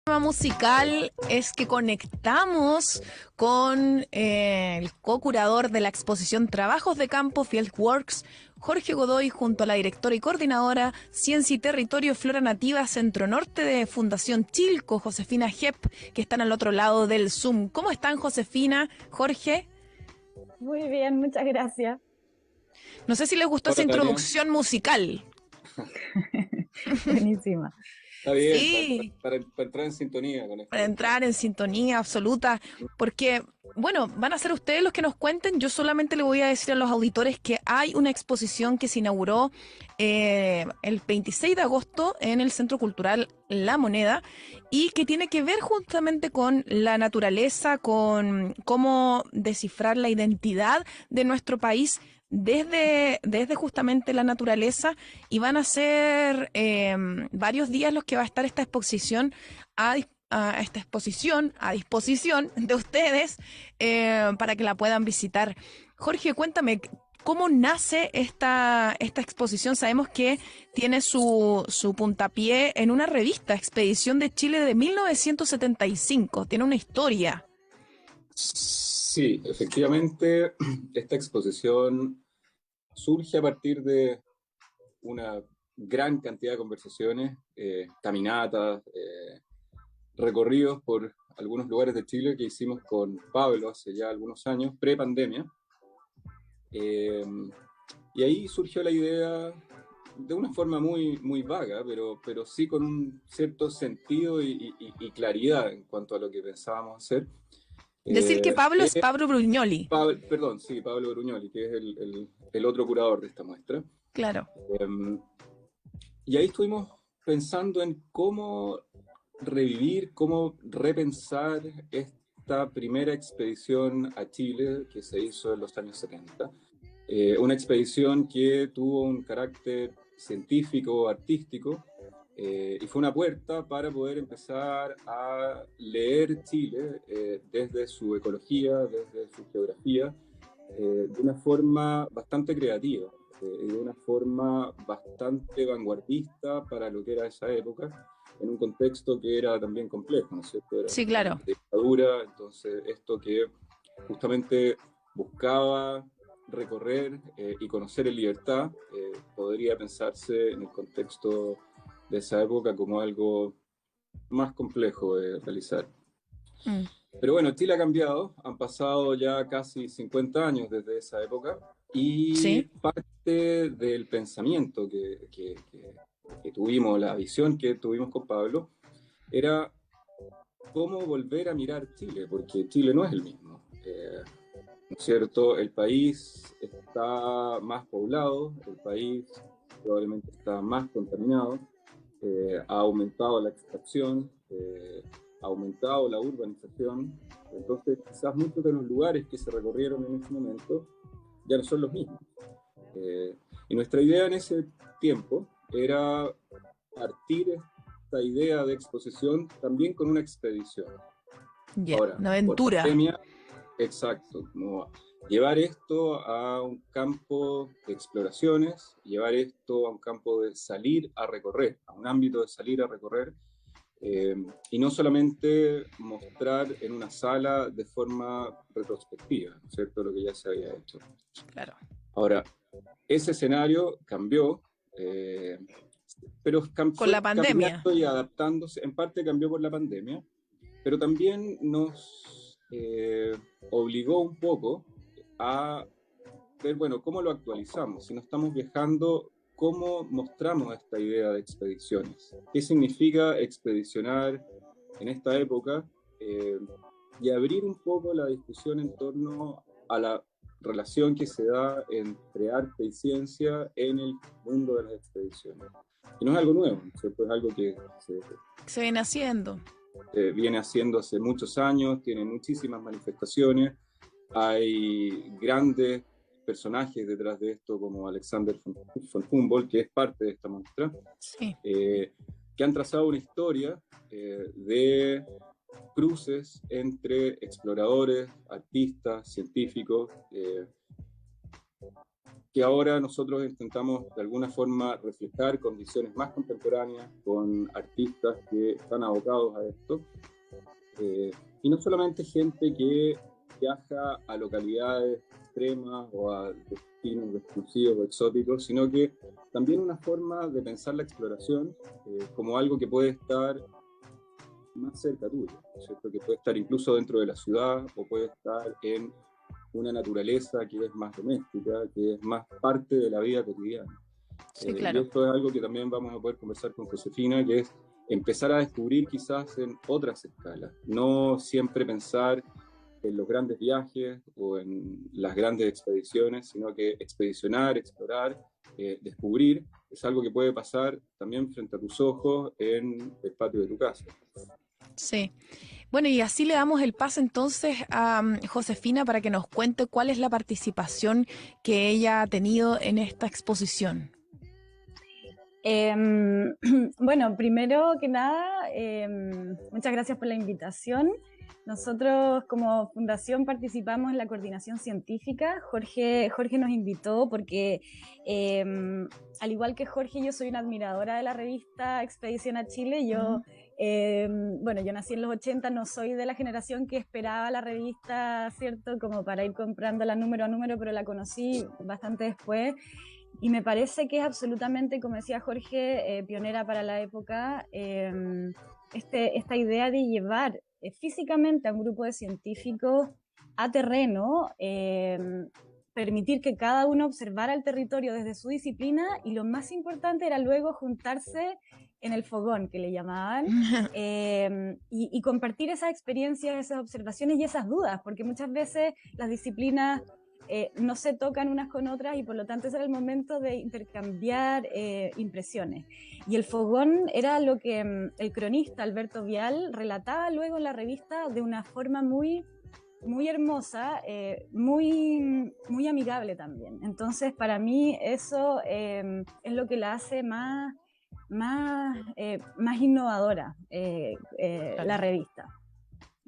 Tema musical es que conectamos con el co-curador de la exposición Trabajos de Campo Fieldworks, Jorge Godoy, junto a la directora y coordinadora Ciencia y Territorio Flora Nativa Centro Norte de Fundación Chilco, Josefina Hepp, que están al otro lado del Zoom. ¿Cómo están, Josefina, Jorge? Muy bien, muchas gracias. No sé si les gustó esa Hola Tania, introducción musical. Buenísima. está bien, Sí, para entrar en sintonía con para esto. entrar en sintonía absoluta, porque, bueno, van a ser ustedes los que nos cuenten. Yo solamente le voy a decir a los auditores que hay una exposición que se inauguró el 26 de agosto en el Centro Cultural La Moneda y que tiene que ver justamente con la naturaleza, con cómo descifrar la identidad de nuestro país desde justamente la naturaleza, y van a ser varios días los que va a estar esta exposición a esta exposición a disposición de ustedes, para que la puedan visitar. Jorge, cuéntame, ¿cómo nace esta exposición? Sabemos que tiene su puntapié en una revista, Expedición de Chile de 1975. Tiene una historia. Sí, efectivamente, esta exposición surge a partir de una gran cantidad de conversaciones, caminatas, recorridos por algunos lugares de Chile que hicimos con Pablo hace ya algunos años, pre-pandemia. Eh, y ahí surgió la idea de una forma muy vaga, pero sí con un cierto sentido y claridad en cuanto a lo que pensábamos hacer. Decir que Pablo es Pablo Brugnoli. Perdón, sí, Pablo Bruñoli, que es el otro curador de esta muestra. Claro. Eh, y ahí estuvimos pensando en cómo revivir, cómo repensar esta primera expedición a Chile que se hizo en los años 70. Una expedición que tuvo un carácter científico, artístico, y fue una puerta para poder empezar a leer Chile desde su ecología, desde su geografía, de una forma bastante creativa, de una forma bastante vanguardista para lo que era esa época, en un contexto que era también complejo, ¿no es cierto? Era Sí, una claro. dictadura, entonces esto que justamente buscaba recorrer y conocer en libertad, podría pensarse en el contexto de esa época como algo más complejo de realizar. Mm. Pero bueno, Chile ha cambiado, han pasado ya casi 50 años desde esa época y Sí. parte del pensamiento que tuvimos, la visión que tuvimos con Pablo, era cómo volver a mirar Chile, porque Chile no es el mismo. ¿No es cierto? El país está más poblado, el país probablemente está más contaminado, ha aumentado la extracción, ha aumentado la urbanización, entonces quizás muchos de los lugares que se recorrieron en ese momento ya no son los mismos. Eh, y nuestra idea en ese tiempo era partir esta idea de exposición también con una expedición. Ya, Ahora, una por aventura. pandemia, exacto, como llevar esto a un campo de exploraciones, llevar esto a un campo de salir a recorrer, a un ámbito de salir a recorrer, eh, y no solamente mostrar en una sala de forma retrospectiva, ¿no es cierto?, lo que ya se había hecho. Claro. Ahora, ese escenario cambió, eh, pero Con la fue pandemia. cambiando y adaptándose, en parte cambió por la pandemia, pero también nos obligó un poco a ver, bueno, cómo lo actualizamos. Si no estamos viajando, ¿cómo mostramos esta idea de expediciones? ¿Qué significa expedicionar en esta época? Eh, y abrir un poco la discusión en torno a la relación que se da entre arte y ciencia en el mundo de las expediciones. Y no es algo nuevo, ¿cierto? Es algo que Se viene haciendo. viene haciendo hace muchos años, tiene muchísimas manifestaciones, hay grandes personajes detrás de esto como Alexander von Humboldt, que es parte de esta muestra, Sí. eh, que han trazado una historia de cruces entre exploradores, artistas, científicos, que ahora nosotros intentamos de alguna forma reflejar con visiones más contemporáneas, con artistas que están abocados a esto, y no solamente gente que viaja a localidades extremas o a destinos exclusivos o exóticos, sino que también una forma de pensar la exploración como algo que puede estar más cerca tuyo, ¿cierto? Que puede estar incluso dentro de la ciudad o puede estar en una naturaleza que es más doméstica, que es más parte de la vida cotidiana. Sí, Y claro. esto es algo que también vamos a poder conversar con Josefina, que es empezar a descubrir quizás en otras escalas, no siempre pensar en los grandes viajes o en las grandes expediciones, sino que expedicionar, explorar, descubrir, es algo que puede pasar también frente a tus ojos en el patio de tu casa. Sí. Bueno, y así le damos el pase entonces a Josefina para que nos cuente cuál es la participación que ella ha tenido en esta exposición. Bueno, primero que nada, muchas gracias por la invitación. Nosotros como fundación participamos en la coordinación científica. Jorge nos invitó porque, al igual que Jorge, yo soy una admiradora de la revista Expedición a Chile. Bueno, yo nací en los 80, no soy de la generación que esperaba la revista, ¿cierto? Como para ir comprándola número a número, pero la conocí bastante después. Y me parece que es absolutamente, como decía Jorge, pionera para la época, esta idea de llevar físicamente a un grupo de científicos a terreno, permitir que cada uno observara el territorio desde su disciplina, y lo más importante era luego juntarse en el fogón, que le llamaban, y compartir esas experiencias, esas observaciones y esas dudas, porque muchas veces las disciplinas no se tocan unas con otras, y por lo tanto ese era el momento de intercambiar impresiones. Y el fogón era lo que el cronista Alberto Vial relataba luego en la revista de una forma muy hermosa, muy amigable también. Entonces, para mí eso es lo que la hace más innovadora, la revista.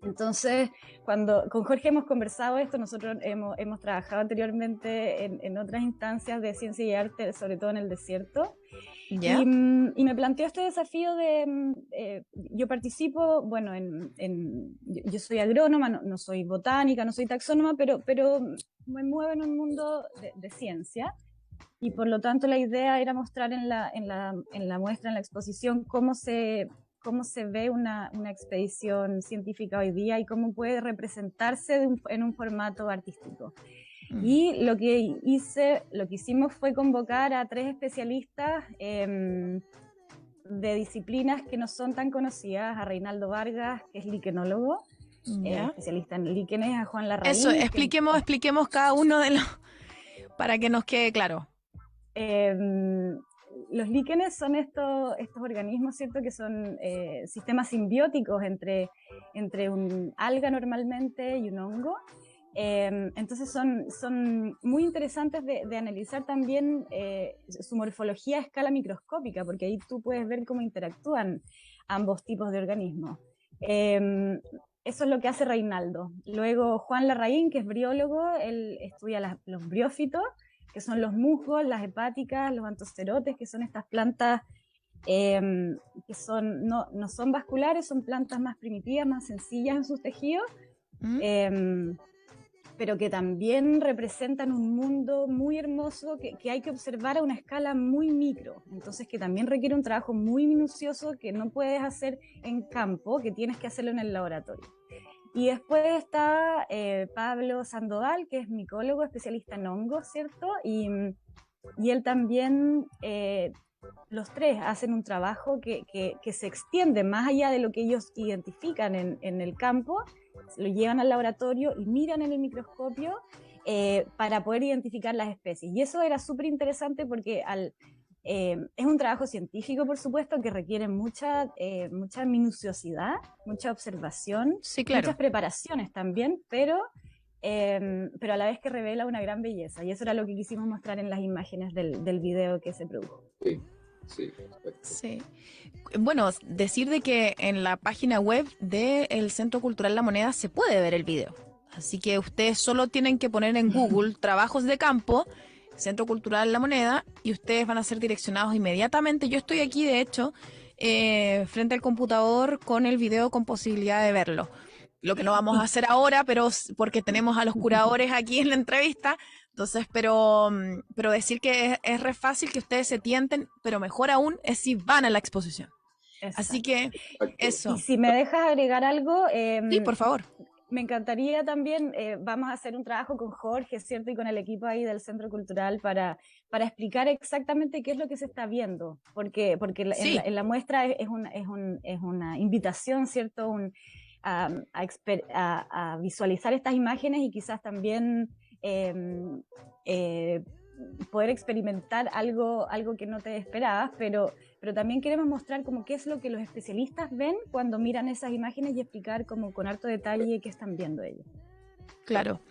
Entonces, cuando con Jorge hemos conversado esto, nosotros hemos trabajado anteriormente en otras instancias de ciencia y arte, sobre todo en el desierto. ¿Ya? Y me planteó este desafío de, yo participo, bueno, yo soy agrónoma, no soy botánica, no soy taxónoma, pero me muevo en un mundo de ciencia, y por lo tanto la idea era mostrar en la muestra, en la exposición, cómo se ve una expedición científica hoy día y cómo puede representarse en un formato artístico. Y lo que hicimos fue convocar a 3 especialistas de disciplinas que no son tan conocidas: a Reinaldo Vargas, que es liquenólogo, especialista en líquenes; a Juan Larraín. Eso, expliquemos cada uno de los, para que nos quede claro. Los líquenes son estos organismos, ¿cierto?, que son sistemas simbióticos entre un alga normalmente y un hongo. Entonces son muy interesantes de analizar también su morfología a escala microscópica, porque ahí tú puedes ver cómo interactúan ambos tipos de organismos. Eso es lo que hace Reinaldo. Luego Juan Larraín, que es briólogo, él estudia los briófitos, que son los musgos, las hepáticas, los antocerotes, que son estas plantas que no son vasculares, son plantas más primitivas, más sencillas en sus tejidos, pero que también representan un mundo muy hermoso que hay que observar a una escala muy micro, entonces que también requiere un trabajo muy minucioso que no puedes hacer en campo, que tienes que hacerlo en el laboratorio. Y después está Pablo Sandoval, que es micólogo, especialista en hongos, ¿cierto? Y él también, los 3 hacen un trabajo que se extiende más allá de lo que ellos identifican en el campo, lo llevan al laboratorio y miran en el microscopio para poder identificar las especies. Y eso era súper interesante porque es un trabajo científico, por supuesto, que requiere mucha minuciosidad, mucha observación, sí, claro, muchas preparaciones también, pero a la vez que revela una gran belleza. Y eso era lo que quisimos mostrar en las imágenes del video que se produjo. Sí. Sí. Bueno, decir de que en la página web del Centro Cultural La Moneda se puede ver el video. Así que ustedes solo tienen que poner en Google trabajos de campo Centro Cultural La Moneda, y ustedes van a ser direccionados inmediatamente. Yo estoy aquí, de hecho, frente al computador con el video con posibilidad de verlo. Lo que no vamos a hacer ahora, pero porque tenemos a los curadores aquí en la entrevista, entonces, pero decir que es re fácil que ustedes se tienten, pero mejor aún es si van a la exposición. Así Exacto. que Exacto. Y eso. si me dejas agregar algo, Sí, por favor. me encantaría también, vamos a hacer un trabajo con Jorge, ¿cierto? Y con el equipo ahí del Centro Cultural para explicar exactamente qué es lo que se está viendo, porque Sí, en la muestra es una invitación, ¿cierto? A visualizar estas imágenes y quizás también eh, eh, poder experimentar algo que no te esperabas, pero también queremos mostrar como qué es lo que los especialistas ven cuando miran esas imágenes y explicar como con harto detalle qué están viendo ellos. claro.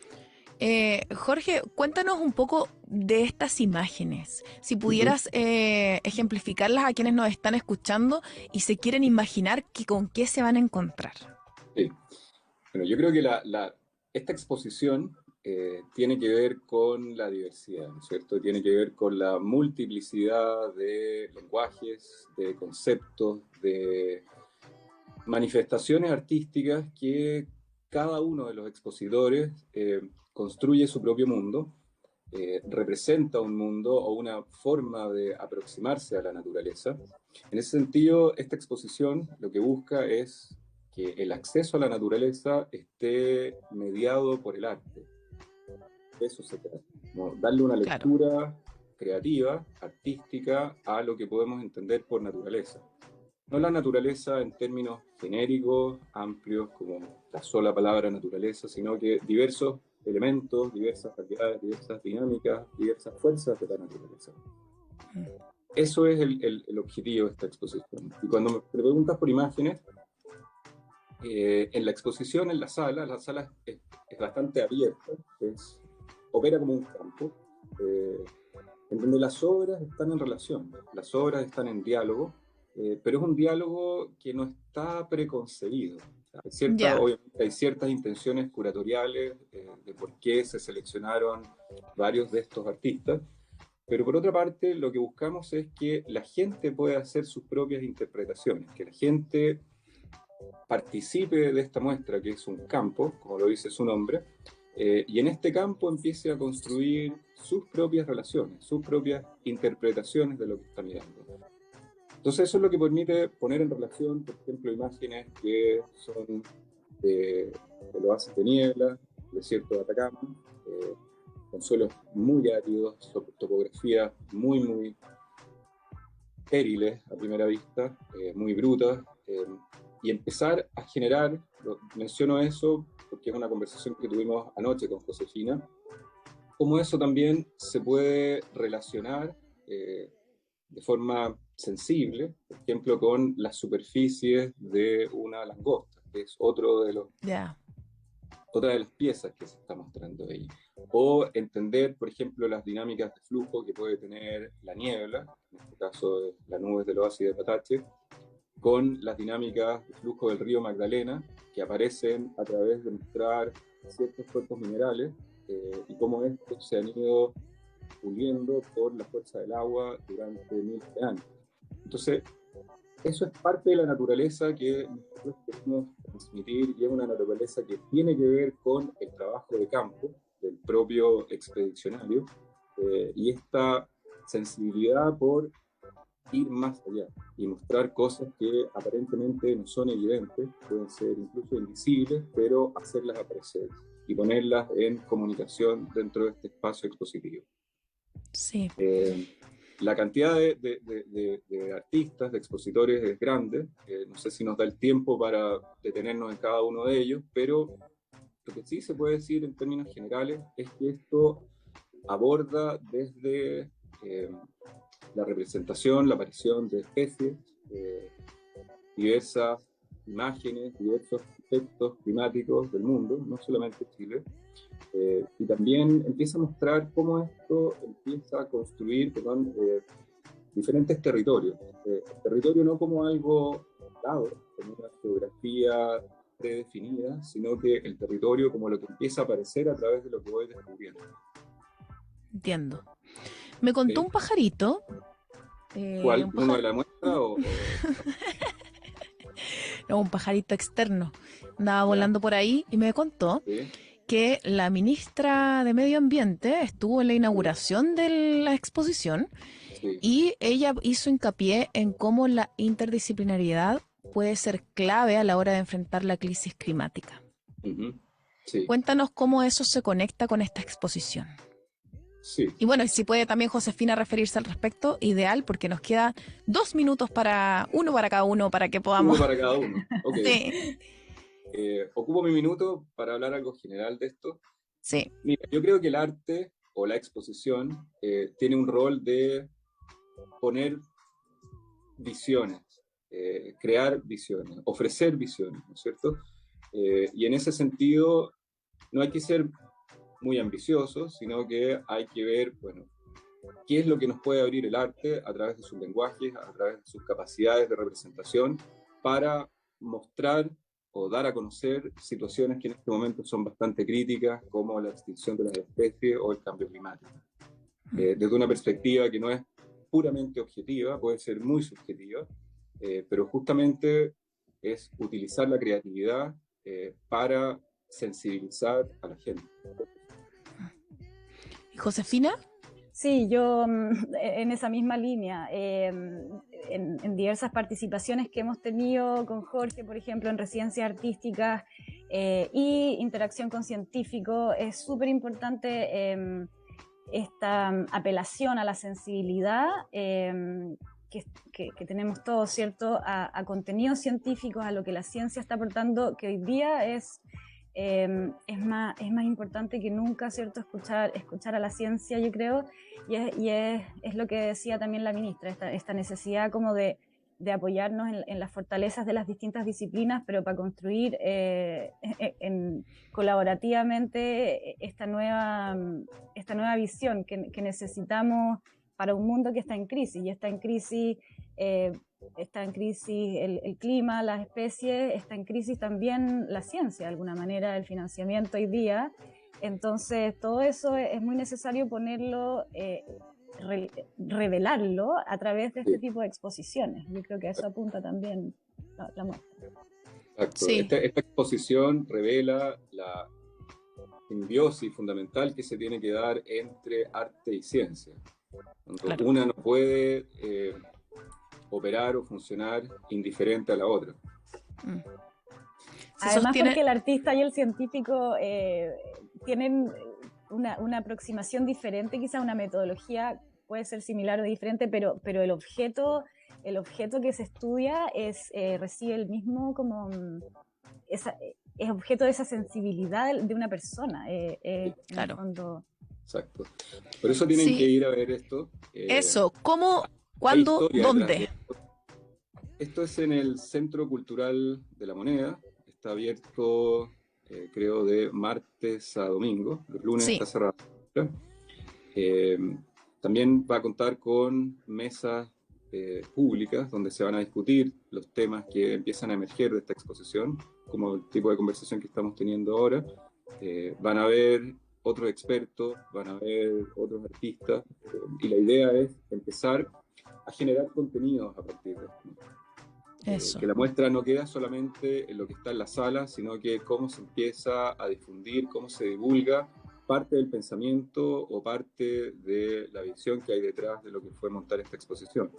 Jorge, cuéntanos un poco de estas imágenes. Si Ujú. pudieras ejemplificarlas a quienes nos están escuchando y se quieren imaginar que con qué se van a encontrar. Sí. Bueno, yo creo que esta exposición tiene que ver con la diversidad, ¿no es cierto? Tiene que ver con la multiplicidad de lenguajes, de conceptos, de manifestaciones artísticas que cada uno de los expositores construye su propio mundo, representa un mundo o una forma de aproximarse a la naturaleza. En ese sentido, esta exposición lo que busca es que el acceso a la naturaleza esté mediado por el arte. De eso se trata, ¿no? Darle una Claro, lectura creativa, artística, a lo que podemos entender por naturaleza. No la naturaleza en términos genéricos, amplios, como la sola palabra naturaleza, sino que diversos elementos, diversas realidades, diversas dinámicas, diversas fuerzas de la naturaleza. Eso es el objetivo de esta exposición. Y cuando me preguntas por imágenes, en la exposición, en la sala es bastante abierta, opera como un campo, eh, en donde las obras están en relación, las obras están en diálogo, pero es un diálogo que no está preconcebido. ya, Obviamente hay ciertas intenciones curatoriales de por qué se seleccionaron varios de estos artistas, pero por otra parte lo que buscamos es que la gente pueda hacer sus propias interpretaciones, que la gente participe de esta muestra, que es un campo, como lo dice su nombre, y en este campo empiece a construir sus propias relaciones, sus propias interpretaciones de lo que está mirando. Entonces eso es lo que permite poner en relación, por ejemplo, imágenes que son del oasis de niebla, desierto de Atacama, con suelos muy áridos, topografías muy estériles a primera vista, muy brutas, y empezar a generar, menciono eso porque es una conversación que tuvimos anoche con Josefina, cómo eso también se puede relacionar de forma sensible, por ejemplo, con las superficies de una langosta, que es ya, otra de las piezas que se está mostrando ahí. O entender, por ejemplo, las dinámicas de flujo que puede tener la niebla, en este caso las nubes del oasis de Patache, con las dinámicas de flujo del río Magdalena, que aparecen a través de mostrar ciertos cuerpos minerales y cómo estos se han ido puliendo por la fuerza del agua durante miles de años. Entonces, eso es parte de la naturaleza que nosotros queremos transmitir y es una naturaleza que tiene que ver con el trabajo de campo del propio expedicionario y esta sensibilidad por ir más allá y mostrar cosas que aparentemente no son evidentes, pueden ser incluso invisibles, pero hacerlas aparecer y ponerlas en comunicación dentro de este espacio expositivo. sí. Eh, la cantidad de artistas, de expositores es grande. No sé si nos da el tiempo para detenernos en cada uno de ellos, pero lo que sí se puede decir en términos generales es que esto aborda desde la representación, la aparición de especies, diversas imágenes, diversos efectos climáticos del mundo, no solamente Chile, y también empieza a mostrar cómo esto empieza a construir, diferentes territorios. El territorio no como algo dado, como una geografía predefinida, sino que el territorio como lo que empieza a aparecer a través de lo que voy descubriendo. Entiendo. Me contó un pajarito. ¿Cuál? Un ¿Uno de la muestra o...? No, un pajarito externo. Andaba Ya, volando por ahí y me contó sí, que la ministra de Medio Ambiente estuvo en la sí, inauguración de la exposición sí, y ella hizo hincapié en cómo la interdisciplinariedad puede ser clave a la hora de enfrentar la crisis climática. ujú, sí, Cuéntanos cómo eso se conecta con esta exposición. sí. Y bueno, y si puede también Josefina referirse al respecto, ideal, porque nos queda 2 minutos uno para cada uno, para que Uno podamos. para cada uno. Ok. Sí, Ocupo mi minuto para hablar algo general de esto. sí. Mira, yo creo que el arte o la exposición tiene un rol de poner visiones, crear visiones, ofrecer visiones, ¿no es cierto? Y en ese sentido, no hay que ser muy ambiciosos, sino que hay que ver, bueno, qué es lo que nos puede abrir el arte a través de sus lenguajes, a través de sus capacidades de representación, para mostrar o dar a conocer situaciones que en este momento son bastante críticas, como la extinción de las especies o el cambio climático. Desde una perspectiva que no es puramente objetiva, puede ser muy subjetiva, pero justamente es utilizar la creatividad para sensibilizar a la gente. ¿Y Josefina? Sí, yo en esa misma línea, en diversas participaciones que hemos tenido con Jorge, por ejemplo, en residencias artísticas y interacción con científicos, es súper importante esta apelación a la sensibilidad que tenemos todos, ¿cierto? A contenidos científicos, a lo que la ciencia está aportando, que hoy día es más importante que nunca, ¿cierto? Escuchar a la ciencia, yo creo, es lo que decía también la ministra, esta necesidad como de apoyarnos en las fortalezas de las distintas disciplinas, pero para construir colaborativamente esta nueva visión que necesitamos para un mundo que está en crisis, y está en crisis el clima, las especies, está en crisis también la ciencia, de alguna manera, el financiamiento hoy día. Entonces, todo eso es muy necesario ponerlo, revelarlo a través de este Sí, tipo de exposiciones. Yo creo que a eso apunta también la muestra. exacto. Sí, Esta exposición revela la simbiosis fundamental que se tiene que dar entre arte y ciencia. Cuando claro. una no puede operar o funcionar indiferente a la otra. Mm. Se Además, porque sostiene, el artista y el científico tienen una aproximación diferente, quizás una metodología puede ser similar o diferente, pero el objeto que se estudia recibe el mismo como es objeto de esa sensibilidad de una persona, en el claro. fondo. Exacto. Por eso tienen que Sí, ir a ver esto. eso. ¿Cómo, Hay cuándo, historia detrás de dónde? esto. Esto es en el Centro Cultural de la Moneda. Está abierto, creo, de martes a domingo. Los lunes Sí, está cerrado. Eh, También va a contar con mesas públicas donde se van a discutir los temas que empiezan a emerger de esta exposición, como el tipo de conversación que estamos teniendo ahora. Van a haber otros expertos, van a haber otros artistas, y la idea es empezar a generar contenidos a partir de esto. eso. Que la muestra no queda solamente en lo que está en la sala, sino que cómo se empieza a difundir, cómo se divulga parte del pensamiento o parte de la visión que hay detrás de lo que fue montar esta exposición.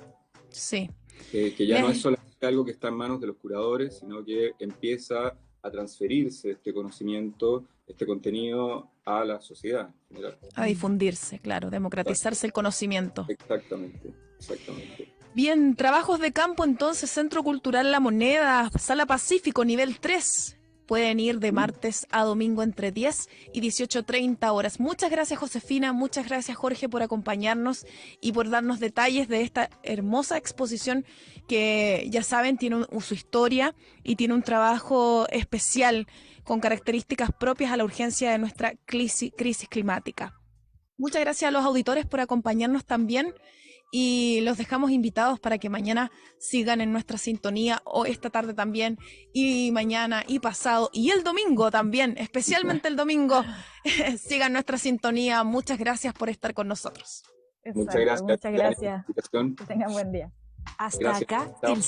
Sí. Que ya no es Les, solamente algo que está en manos de los curadores, sino que empieza a transferirse este conocimiento, este contenido a la sociedad en general. a difundirse, claro, Exacto. democratizarse el conocimiento. Exactamente, exactamente. Bien, trabajos de campo entonces, Centro Cultural La Moneda, Sala Pacífico, nivel 3. Pueden ir de ¿Mm? martes a domingo entre 10 y 18:30 horas. Muchas gracias, Josefina, muchas gracias, Jorge, por acompañarnos y por darnos detalles de esta hermosa exposición que, ya saben, tiene su historia y tiene un trabajo especial con características propias a la urgencia de nuestra crisis climática. Muchas gracias a los auditores por acompañarnos también y los dejamos invitados para que mañana sigan en nuestra sintonía, o esta tarde también, y mañana, y pasado, y el domingo también, especialmente el domingo, sigan nuestra sintonía. Muchas gracias por estar con nosotros. Muchas gracias. Muchas gracias. Por la invitación. Que tengan buen día. Hasta Gracias. acá Chao. el